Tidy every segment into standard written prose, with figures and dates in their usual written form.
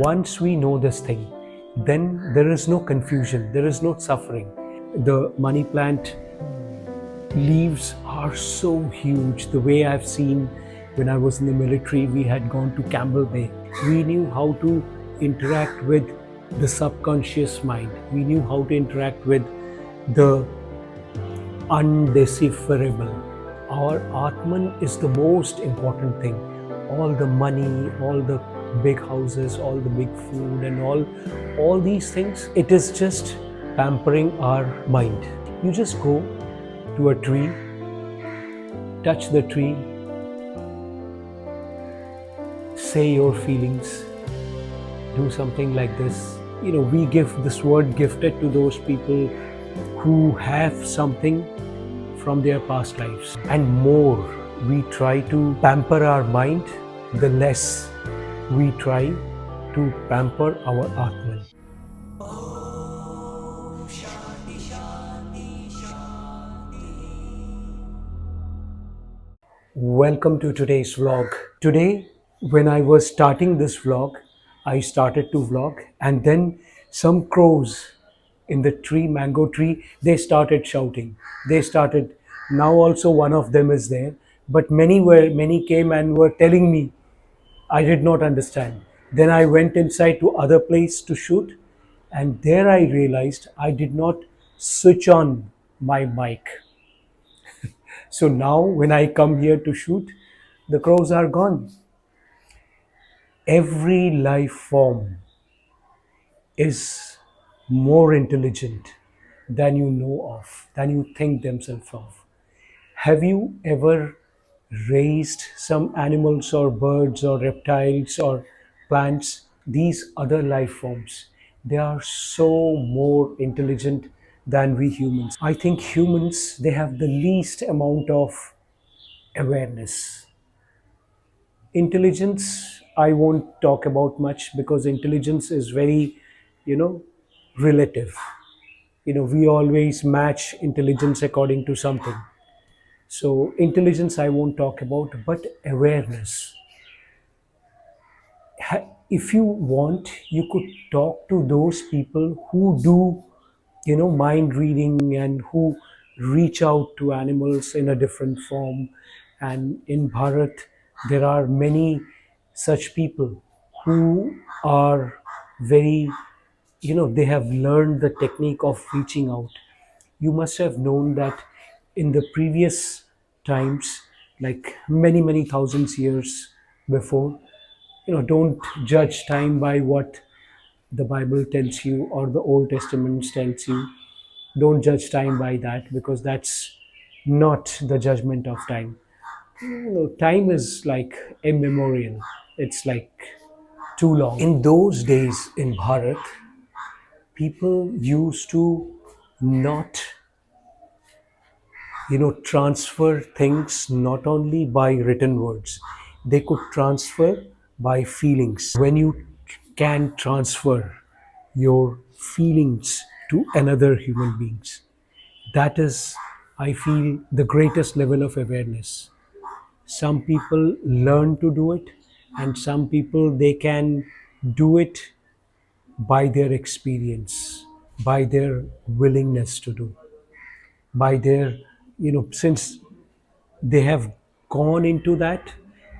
Once we know this thing, then there is no confusion, there is no suffering. The money plant leaves are so huge. The way I've seen when I was in the military, we had gone to Campbell Bay. We knew how to interact with the subconscious mind. We knew how to interact with the undecipherable. Our Atman is the most important thing. All the money, all the big houses, all the big food and all these things, it is just pampering our mind. You just go to a tree, touch the tree, say your feelings, do something like this. We give this word gifted to those people who have something from their past lives. And more we try to pamper our mind, the less we try to pamper our Atman. Welcome to today's vlog. Today, when I was starting this vlog, I started to vlog, and then some crows in the tree, mango tree, they started shouting. Now also one of them is there, but many came and were telling me. I did not understand. Then I went inside to other place to shoot, and there I realized I did not switch on my mic. So now when I come here to shoot, the crows are gone. Every life form is more intelligent than you know of, than you think themselves of. Have you ever raised some animals or birds or reptiles or plants? These other life forms, they are so more intelligent than we humans. I think humans, they have the least amount of awareness. Intelligence, I won't talk about much because intelligence is very, relative. We always match intelligence according to something. So intelligence I won't talk about, but awareness. If you want, you could talk to those people who do, mind reading and who reach out to animals in a different form. And in Bharat, there are many such people who are very, they have learned the technique of reaching out. You must have known that in the previous times, like many thousands years before, don't judge time by what the Bible tells you or the Old Testament tells you. Don't judge time by that, because that's not the judgment of time. Time is like immemorial. It's like too long. In those days in Bharat, people used to not transfer things not only by written words, they could transfer by feelings. When you can transfer your feelings to another human beings, that is, I feel, the greatest level of awareness. Some people learn to do it, and some people, they can do it by their experience, by their willingness to do, by their, since they have gone into that,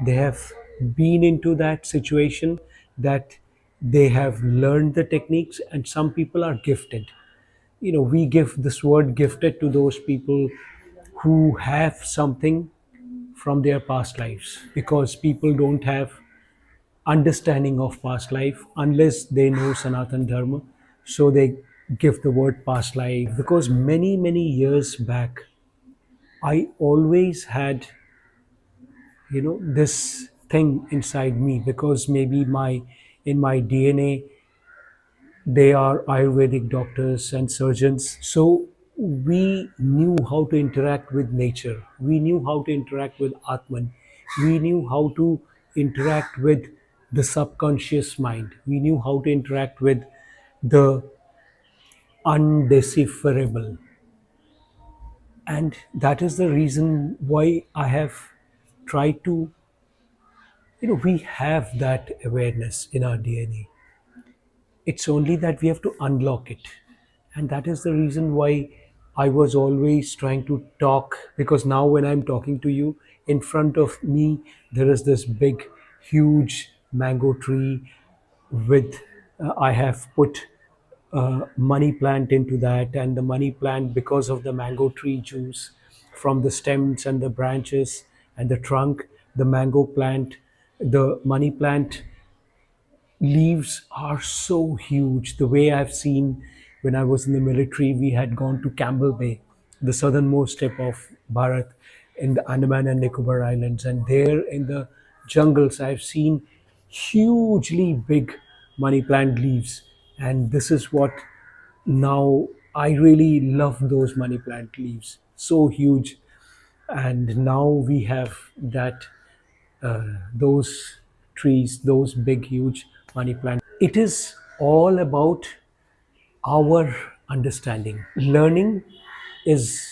they have been into that situation, that they have learned the techniques. And some people are gifted. We give this word gifted to those people who have something from their past lives, because people don't have understanding of past life unless they know Sanatan Dharma. So they give the word past life, because many years back, I always had, this thing inside me, because maybe in my DNA, they are Ayurvedic doctors and surgeons. So we knew how to interact with nature. We knew how to interact with Atman. We knew how to interact with the subconscious mind. We knew how to interact with the undecipherable. And that is the reason why I have tried to, we have that awareness in our DNA. It's only that we have to unlock it. And that is the reason why I was always trying to talk, because now when I'm talking to you, in front of me, there is this big, huge mango tree with, I have put money plant into that, and the money plant, because of the mango tree juice from the stems and the branches and the trunk, the mango plant, the money plant leaves are so huge. The way I've seen when I was in the military, we had gone to Campbell Bay, the southernmost tip of Bharat, in the Andaman and Nicobar Islands. And there in the jungles, I've seen hugely big money plant leaves. And this is what now I really love, those money plant leaves. So huge. And now we have that, those trees, those big, huge money plant. It is all about our understanding. Learning is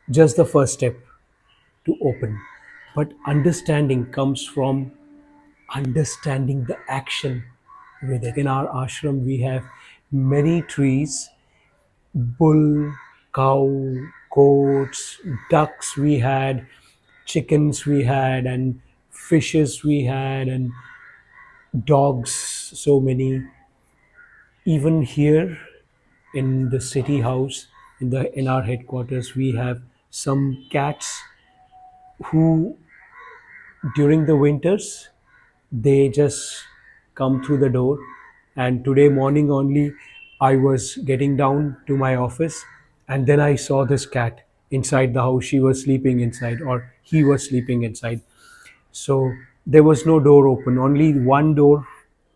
just the first step to open, but understanding comes from understanding the action with it. In our ashram, we have many trees: bull, cow, goats, ducks we had, chickens we had, and fishes we had, and dogs, so many. Even here in the city house, in our headquarters, we have some cats who, during the winters, they just come through the door. And today morning only, I was getting down to my office, and then I saw this cat inside the house. She was sleeping inside, or he was sleeping inside. So there was no door open, only one door,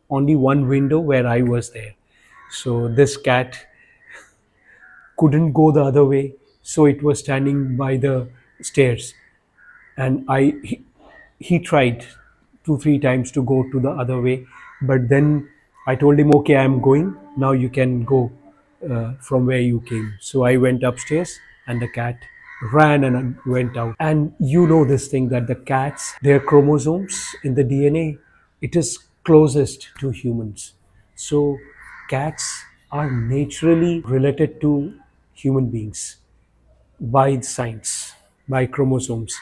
only one window where I was there. So this cat couldn't go the other way, so it was standing by the stairs. And he tried 2 3 times to go to the other way, but then I told him, okay, I'm going now, you can go from where you came. So I went upstairs, and the cat ran and went out. And you know this thing, that the cats, their chromosomes in the DNA, it is closest to humans. So cats are naturally related to human beings by science, by chromosomes.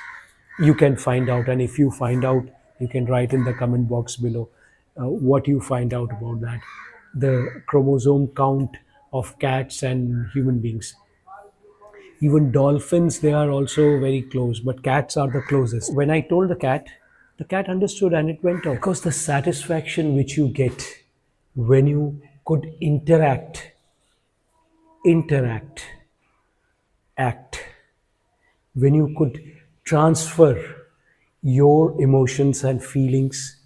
You can find out, and if you find out, you can write in the comment box below what you find out about that. The chromosome count of cats and human beings. Even dolphins, they are also very close, but cats are the closest. When I told the cat understood and it went off. Because the satisfaction which you get when you could interact, act, when you could transfer your emotions and feelings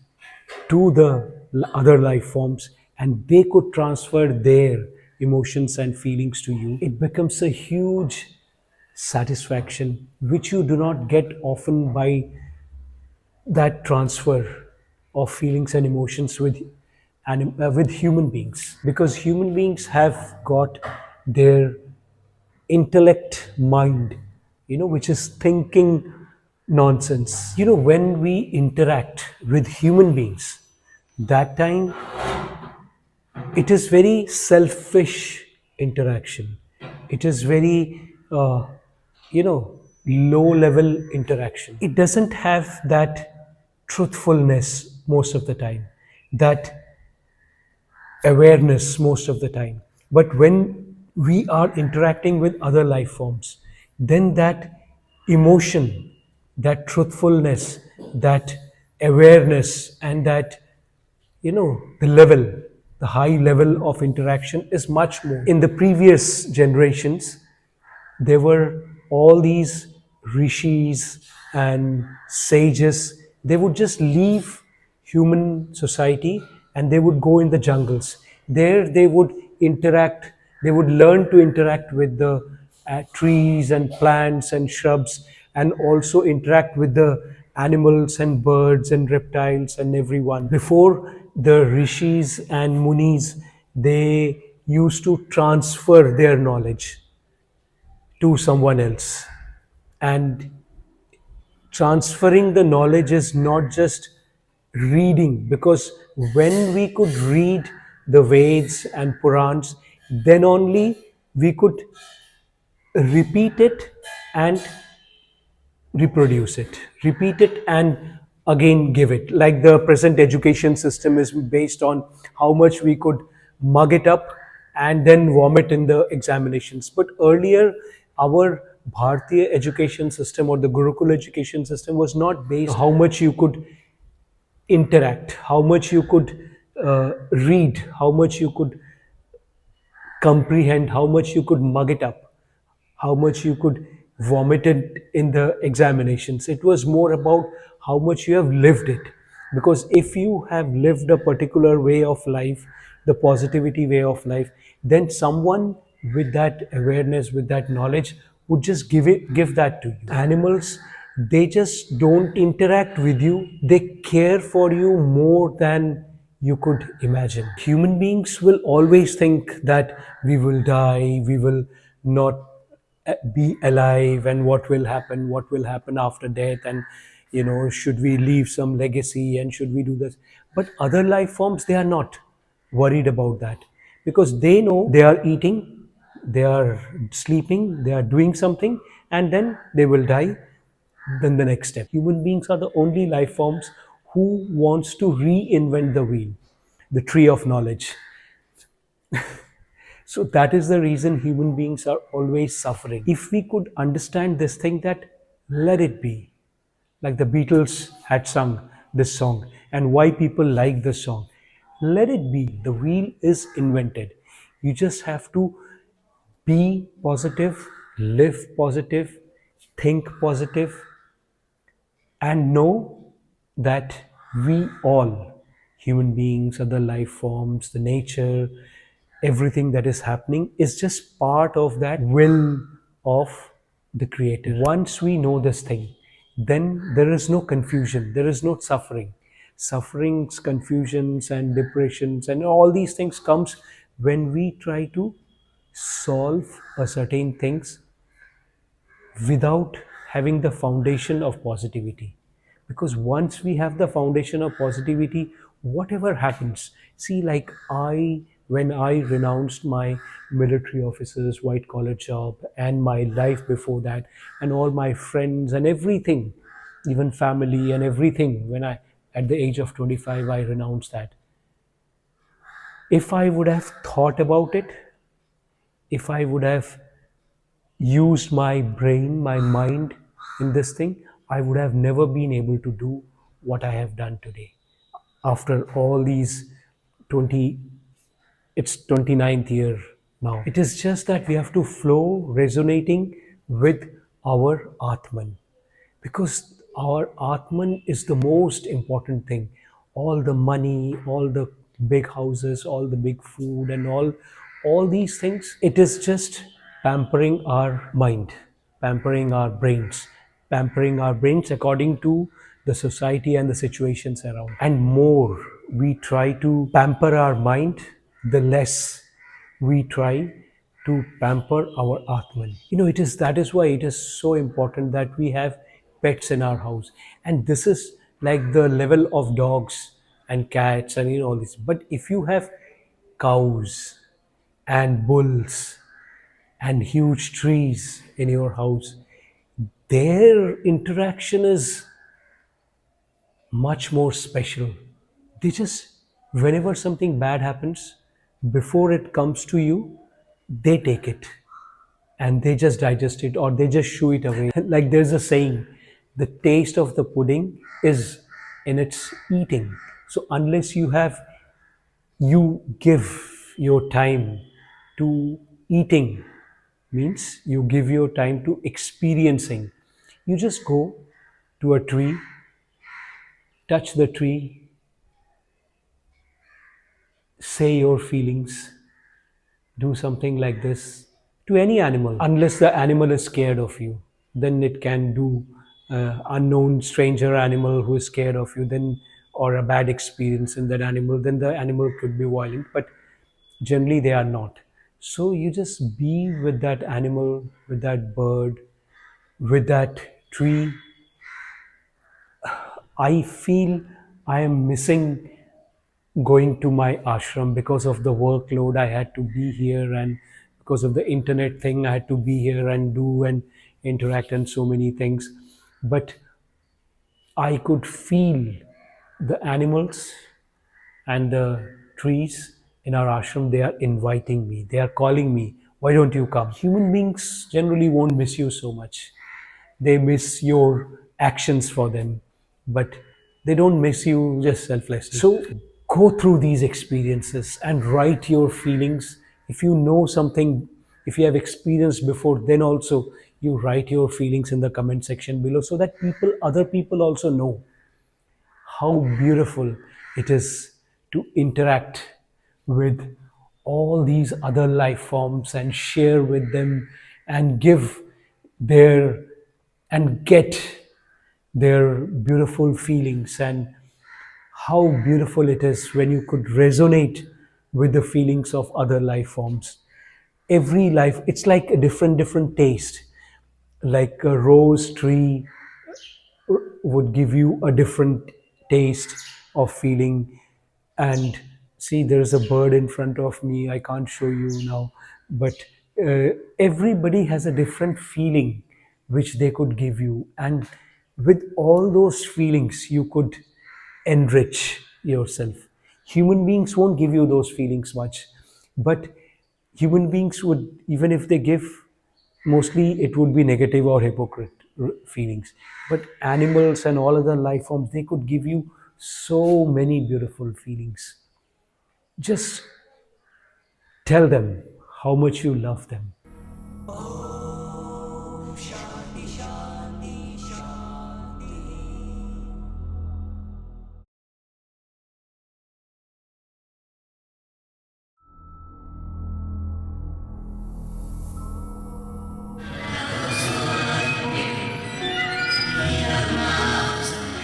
to the other life forms, and they could transfer their emotions and feelings to you, it becomes a huge satisfaction which you do not get often by that transfer of feelings and emotions with with human beings, because human beings have got their intellect mind, which is thinking nonsense. When we interact with human beings, that time it is very selfish interaction. It is very low level interaction. It doesn't have that truthfulness most of the time, that awareness most of the time. But when we are interacting with other life forms, then that emotion, that truthfulness, that awareness, and that, the high level of interaction is much more. In the previous generations, there were all these rishis and sages. They would just leave human society and they would go in the jungles. There they would interact, they would learn to interact with the trees and plants and shrubs, and also interact with the animals and birds and reptiles and everyone. Before, the rishis and munis, they used to transfer their knowledge to someone else. And transferring the knowledge is not just reading, because when we could read the Veds and Purans, then only we could repeat it and reproduce it, repeat it and again give it. Like the present education system is based on how much we could mug it up and then vomit in the examinations. But earlier, our Bharatiya education system or the Gurukul education system was not based on how much you could interact, how much you could read, how much you could comprehend, how much you could mug it up, how much you could vomit it in the examinations. It was more about how much you have lived it. Because if you have lived a particular way of life, the positivity way of life, then someone with that awareness, with that knowledge, would just give that to you. Animals, they just don't interact with you, they care for you more than you could imagine. Human beings will always think that we will die, we will not be alive, and what will happen after death, and should we leave some legacy, and should we do this. But other life forms, they are not worried about that, because they know they are eating, they are sleeping, they are doing something, and then they will die. Then the next step. Human beings are the only life forms who wants to reinvent the wheel, the tree of knowledge. So that is the reason human beings are always suffering. If we could understand this thing, that let it be, like the Beatles had sung this song, and why people like this song. Let it be. The wheel is invented. You just have to be positive, live positive, think positive, and know that we all, human beings, other life forms, the nature, everything that is happening is just part of that will of the Creator. Once we know this thing, then there is no confusion, there is no suffering. Sufferings, confusions, and depressions, and all these things comes when we try to solve a certain things without having the foundation of positivity. Because once we have the foundation of positivity, whatever happens, see, like when I renounced my military officers white collar job and my life before that, and all my friends and everything, even family and everything, when I at the age of 25 I renounced that. If I would have thought about it, if I would have used my brain, my mind in this thing, I would have never been able to do what I have done today. After all these 20, it's 29th year now. It is just that we have to flow resonating with our Atman, because our Atman is the most important thing. All the money, all the big houses, all the big food, and all these things, it is just pampering our mind, pampering our brains, pampering our brains according to the society and the situations around. And more we try to pamper our mind, the less we try to pamper our Atman. It is that is why it is so important that we have pets in our house. And this is like the level of dogs and cats and all this. But if you have cows and bulls and huge trees in your house, their interaction is much more special. They just, whenever something bad happens, before it comes to you, they take it and they just digest it, or they just shoo it away. Like there's a saying, the taste of the pudding is in its eating. So unless you give your time to eating, means you give your time to experiencing. You just go to a tree, touch the tree, say your feelings, do something like this to any animal. Unless the animal is scared of you, then it can do unknown stranger animal who is scared of you, then, or a bad experience in that animal, then the animal could be violent. But generally they are not. So you just be with that animal, with that bird, with that tree. I feel I am missing going to my ashram because of the workload. I had to be here, and because of the internet thing, I had to be here and do and interact and so many things. But I could feel the animals and the trees in our ashram. They are inviting me, they are calling me, why don't you come? Human beings generally won't miss you so much. They miss your actions for them, but they don't miss you just selflessly. So go through these experiences and write your feelings. If you know something, if you have experienced before, then also you write your feelings in the comment section below, so that other people also know how beautiful it is to interact with all these other life forms and share with them and give their and get their beautiful feelings, and how beautiful it is when you could resonate with the feelings of other life forms. Every life, it's like a different taste. Like a rose tree would give you a different taste of feeling. And see, there's a bird in front of me, I can't show you now, but everybody has a different feeling which they could give you, and with all those feelings you could enrich yourself. Human beings won't give you those feelings much, but human beings would, even if they give, mostly it would be negative or hypocrite feelings. But animals and all other life forms, they could give you so many beautiful feelings. Just tell them how much you love them.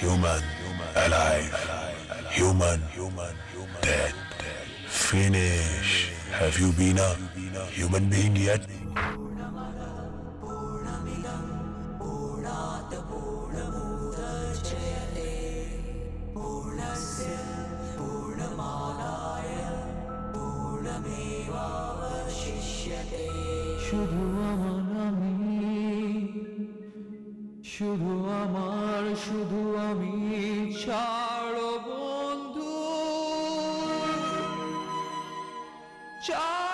Human, alive, human, dead, finish. Have you been a human being yet? শুধু আমার আমি, শুধু আমার, শুধু আমি ছাড়ো বন্ধু, ছাড়ো।